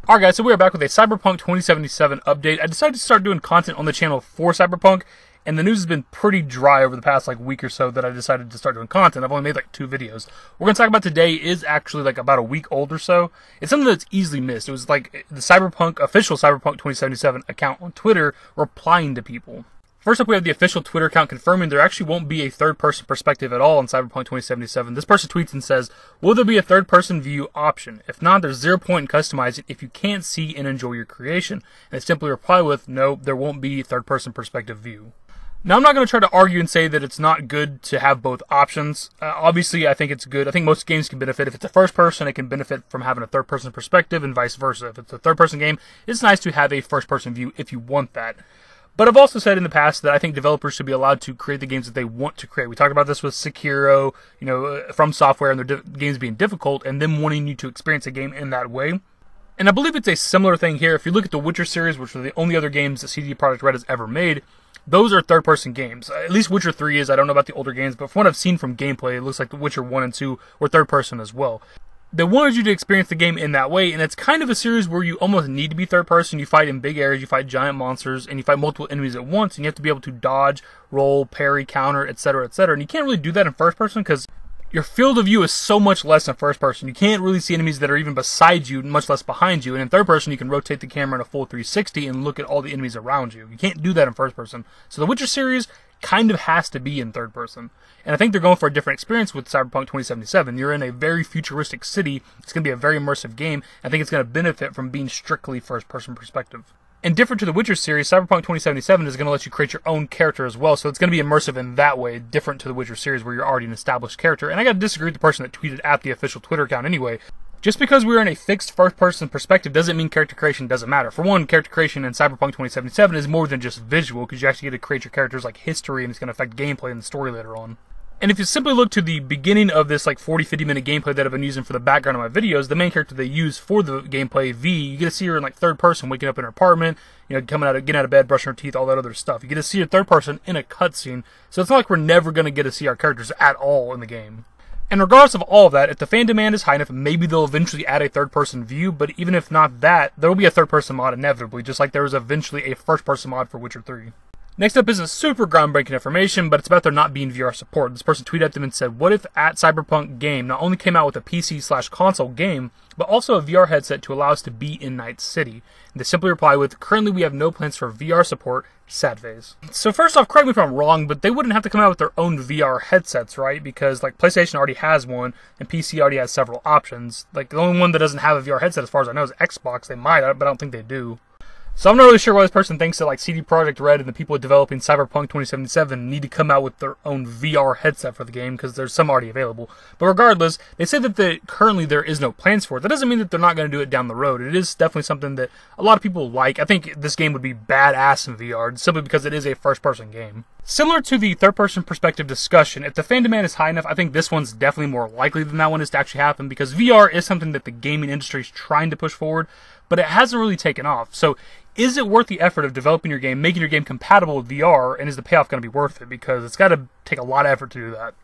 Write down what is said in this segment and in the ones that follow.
Alright guys, so we are back with a Cyberpunk 2077 update. I decided to start doing content on the channel for Cyberpunk, and the news has been pretty dry over the past week or so that I decided to start doing content. I've only made 2 videos. What we're going to talk about today is actually about a week old or so. It's something that's easily missed. It was the official Cyberpunk 2077 account on Twitter replying to people. First up, we have the official Twitter account confirming there actually won't be a third-person perspective at all in Cyberpunk 2077. This person tweets and says, "Will there be a third-person view option? If not, there's zero point in customizing if you can't see and enjoy your creation." And they simply reply with, "No, there won't be a third-person perspective view." Now, I'm not going to try to argue and say that it's not good to have both options. Obviously, I think it's good. I think most games can benefit. If it's a first-person, it can benefit from having a third-person perspective and vice versa. If it's a third-person game, it's nice to have a first-person view if you want that. But I've also said in the past that I think developers should be allowed to create the games that they want to create. We talked about this with Sekiro, From Software, and their games being difficult, and them wanting you to experience a game in that way. And I believe it's a similar thing here. If you look at the Witcher series, which are the only other games that Projekt Red has ever made, those are third-person games. At least Witcher 3 is. I don't know about the older games, but from what I've seen from gameplay, it looks like the Witcher 1 and 2 were third-person as well. They wanted you to experience the game in that way, and it's kind of a series where you almost need to be third person. You fight in big areas, you fight giant monsters, and you fight multiple enemies at once, and you have to be able to dodge, roll, parry, counter, etc., etc. And you can't really do that in first person because your field of view is so much less in first person. You can't really see enemies that are even beside you, much less behind you. And in third person, you can rotate the camera in a full 360 and look at all the enemies around you. You can't do that in first person. So the Witcher series kind of has to be in third person. And I think they're going for a different experience with Cyberpunk 2077. You're in a very futuristic city. It's going to be a very immersive game. I think it's going to benefit from being strictly first person perspective. And different to the Witcher series, Cyberpunk 2077 is going to let you create your own character as well. So it's going to be immersive in that way, different to the Witcher series where you're already an established character. And I got to disagree with the person that tweeted at the official Twitter account anyway. Just because we're in a fixed first-person perspective doesn't mean character creation doesn't matter. For one, character creation in Cyberpunk 2077 is more than just visual, because you actually get to create your characters like history, and it's going to affect gameplay and the story later on. And if you simply look to the beginning of this 40-50 minute gameplay that I've been using for the background of my videos, the main character they use for the gameplay, V, you get to see her in third person, waking up in her apartment, getting out of bed, brushing her teeth, all that other stuff. You get to see her third person in a cutscene, so it's not like we're never going to get to see our characters at all in the game. And regardless of all of that, if the fan demand is high enough, maybe they'll eventually add a third-person view, but even if not that, there will be a third-person mod inevitably, just like there was eventually a first-person mod for Witcher 3. Next up isn't super groundbreaking information, but it's about there not being VR support. This person tweeted at them and said, "What if at Cyberpunk game not only came out with a PC/console game, but also a VR headset to allow us to be in Night City?" And they simply reply with, "Currently we have no plans for VR support, sad face." So first off, correct me if I'm wrong, but they wouldn't have to come out with their own VR headsets, right? Because PlayStation already has one, and PC already has several options. The only one that doesn't have a VR headset as far as I know is Xbox. They might, but I don't think they do. So I'm not really sure why this person thinks that CD Projekt Red and the people developing Cyberpunk 2077 need to come out with their own VR headset for the game, because there's some already available. But regardless, they say that currently there is no plans for it. That doesn't mean that they're not going to do it down the road. It is definitely something that a lot of people like. I think this game would be badass in VR, simply because it is a first-person game. Similar to the third-person perspective discussion, if the fan demand is high enough, I think this one's definitely more likely than that one is to actually happen, because VR is something that the gaming industry is trying to push forward, but it hasn't really taken off. So is it worth the effort of developing your game, making your game compatible with VR, and is the payoff going to be worth it? Because it's got to take a lot of effort to do that.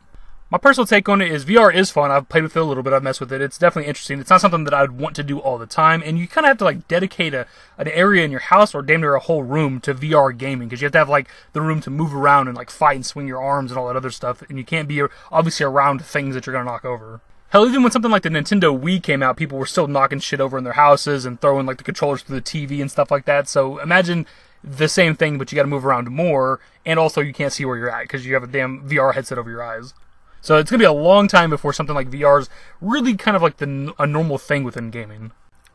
My personal take on it is VR is fun. I've played with it a little bit. I've messed with it. It's definitely interesting. It's not something that I'd want to do all the time. And you kind of have to dedicate an area in your house or damn near a whole room to VR gaming, because you have to have the room to move around and fight and swing your arms and all that other stuff. And you can't be obviously around things that you're going to knock over. Hell, even when something like the Nintendo Wii came out, people were still knocking shit over in their houses and throwing the controllers through the TV and stuff like that. So imagine the same thing, but you got to move around more, and also you can't see where you're at because you have a damn VR headset over your eyes. So it's going to be a long time before something like VR is really kind of a normal thing within gaming.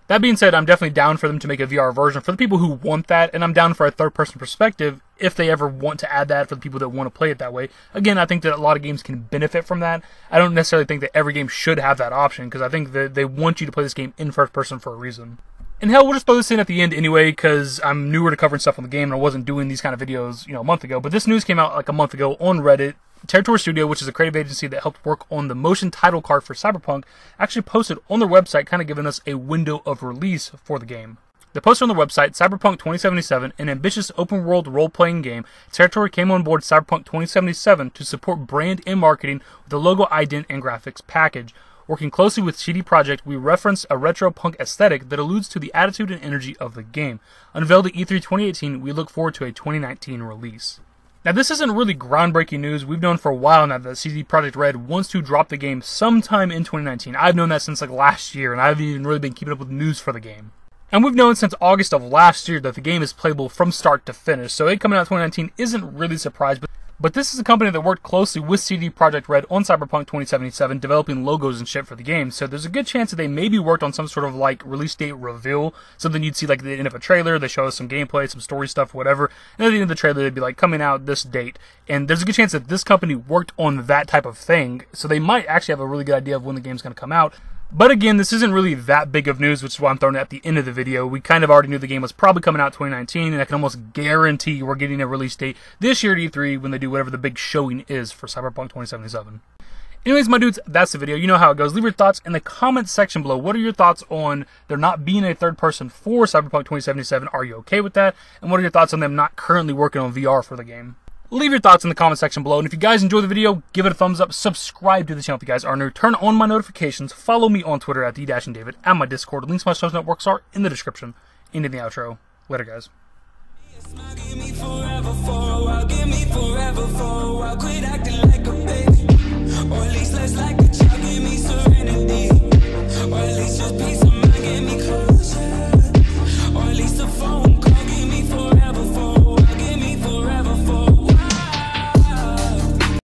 That being said, I'm definitely down for them to make a VR version for the people who want that, and I'm down for a third-person perspective if they ever want to add that for the people that want to play it that way. Again, I think that a lot of games can benefit from that. I don't necessarily think that every game should have that option, because I think that they want you to play this game in first person for a reason. And hell, we'll just throw this in at the end anyway, because I'm newer to covering stuff on the game, and I wasn't doing these kind of videos, a month ago. But this news came out a month ago on Reddit. Territory Studio, which is a creative agency that helped work on the motion title card for Cyberpunk, actually posted on their website, kind of giving us a window of release for the game. They posted on their website, Cyberpunk 2077, an ambitious open-world role-playing game. Territory came on board Cyberpunk 2077 to support brand and marketing with a logo ident and graphics package. Working closely with CD Projekt, we reference a retro punk aesthetic that alludes to the attitude and energy of the game. Unveiled at E3 2018, we look forward to a 2019 release. Now, this isn't really groundbreaking news. We've known for a while now that CD Projekt Red wants to drop the game sometime in 2019. I've known that since like last year, and I haven't even really been keeping up with news for the game. And we've known since August of last year that the game is playable from start to finish, so it coming out in 2019 isn't really a surprise. But this is a company that worked closely with CD Projekt Red on Cyberpunk 2077, developing logos and shit for the game, so there's a good chance that they maybe worked on some sort of like release date reveal, something you'd see like at the end of a trailer. They show us some gameplay, some story stuff, whatever, and at the end of the trailer they'd be like, coming out this date. And there's a good chance that this company worked on that type of thing, so they might actually have a really good idea of when the game's going to come out. But again, this isn't really that big of news, which is why I'm throwing it at the end of the video. We kind of already knew the game was probably coming out in 2019, and I can almost guarantee we're getting a release date this year at E3 when they do whatever the big showing is for Cyberpunk 2077. Anyways, my dudes, that's the video. You know how it goes. Leave your thoughts in the comments section below. What are your thoughts on there not being a third person for Cyberpunk 2077? Are you okay with that? And what are your thoughts on them not currently working on VR for the game? Leave your thoughts in the comment section below, and if you guys enjoyed the video, give it a thumbs up, subscribe to the channel if you guys are new, turn on my notifications, follow me on Twitter at @D-David, and my Discord. Links to my social networks are in the description. End of the outro. Later, guys. Give me forever for a while, give me forever for a while. Quit acting like a baby, or at least less like